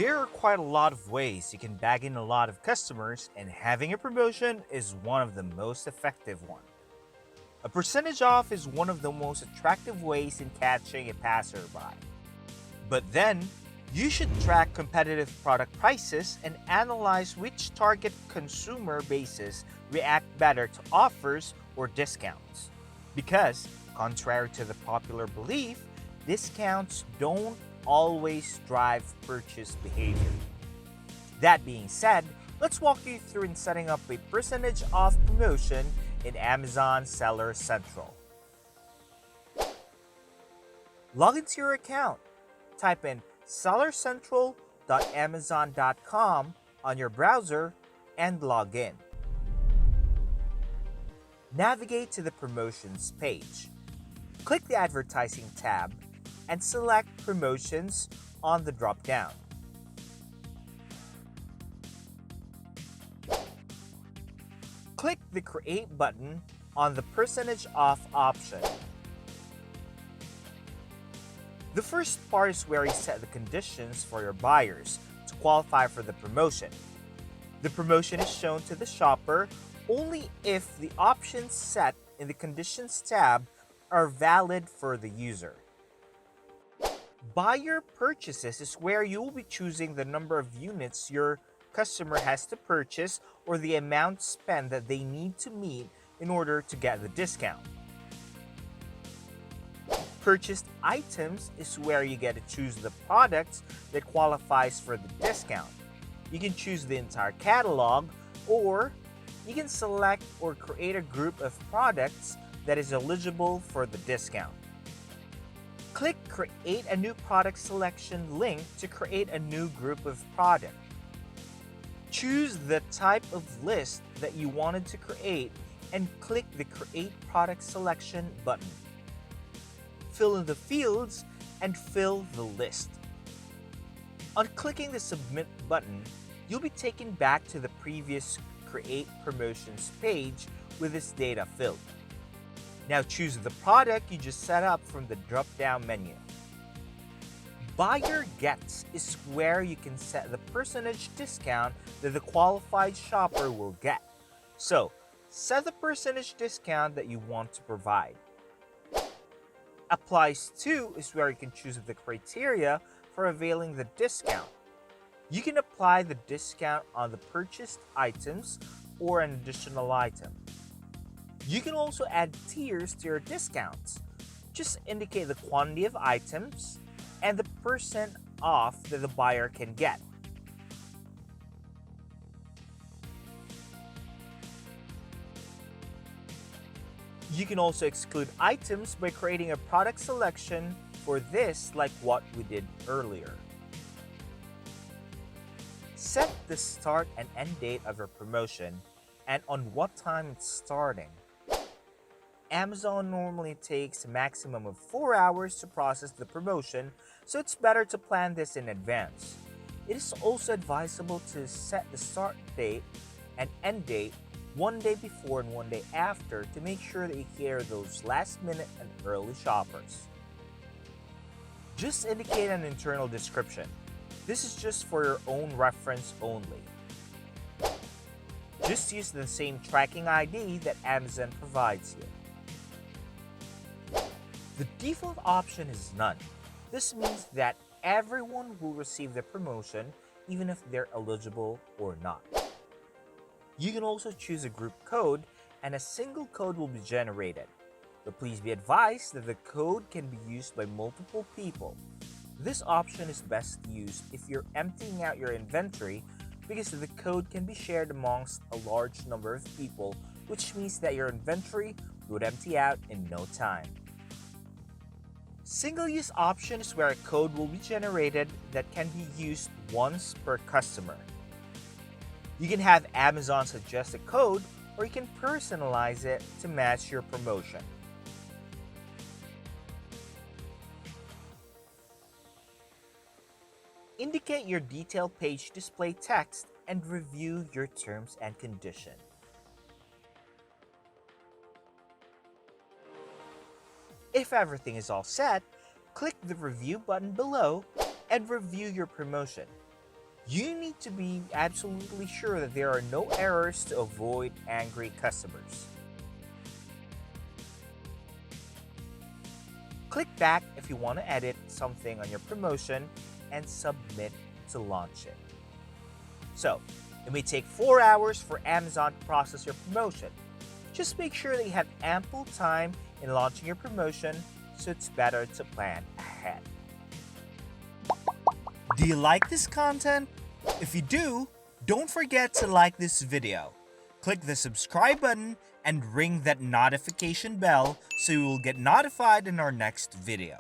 There are quite a lot of ways you can bag in a lot of customers, and having a promotion is one of the most effective ones. A percentage off is one of the most attractive ways in catching a passerby. But then, you should track competitive product prices and analyze which target consumer bases react better to offers or discounts. Because, contrary to the popular belief, discounts don't always drive purchase behavior. That being said, let's walk you through in setting up a percentage off promotion in Amazon Seller Central. Log into your account. Type in sellercentral.amazon.com on your browser and log in. Navigate to the promotions page. Click the advertising tab and select promotions on the drop-down. Click the Create button on the percentage off option. The first part is where you set the conditions for your buyers to qualify for the promotion. The promotion is shown to the shopper only if the options set in the Conditions tab are valid for the user. Buyer purchases is where you will be choosing the number of units your customer has to purchase or the amount spent that they need to meet in order to get the discount. Purchased items is where you get to choose the products that qualifies for the discount. You can choose the entire catalog, or you can select or create a group of products that is eligible for the discount. Click Create a New Product Selection link to create a new group of products. Choose the type of list that you wanted to create and click the Create Product Selection button. Fill in the fields and fill the list. On clicking the Submit button, you'll be taken back to the previous Create Promotions page with this data filled. Now choose the product you just set up from the drop-down menu. Buyer Gets is where you can set the percentage discount that the qualified shopper will get. So, set the percentage discount that you want to provide. Applies To is where you can choose the criteria for availing the discount. You can apply the discount on the purchased items or an additional item. You can also add tiers to your discounts. Just indicate the quantity of items and the percent off that the buyer can get. You can also exclude items by creating a product selection for this, like what we did earlier. Set the start and end date of your promotion and on what time it's starting. Amazon normally takes a maximum of 4 hours to process the promotion, so it's better to plan this in advance. It is also advisable to set the start date and end date one day before and one day after to make sure that you cater those last minute and early shoppers. Just indicate an internal description. This is just for your own reference only. Just use the same tracking ID that Amazon provides you. The default option is none. This means that everyone will receive the promotion even if they're eligible or not. You can also choose a group code and a single code will be generated. But please be advised that the code can be used by multiple people. This option is best used if you're emptying out your inventory because the code can be shared amongst a large number of people, which means that your inventory would empty out in no time. Single-use option is where a code will be generated that can be used once per customer. You can have Amazon suggest a code, or you can personalize it to match your promotion. Indicate your detail page display text and review your terms and conditions. If everything is all set, click the review button below and review your promotion. You need to be absolutely sure that there are no errors to avoid angry customers. Click back if you want to edit something on your promotion and submit to launch it. So, it may take 4 hours for Amazon to process your promotion. Just make sure that you have ample time in launching your promotion, so it's better to plan ahead. Do you like this content? If you do, don't forget to like this video. Click the subscribe button and ring that notification bell so you will get notified in our next video.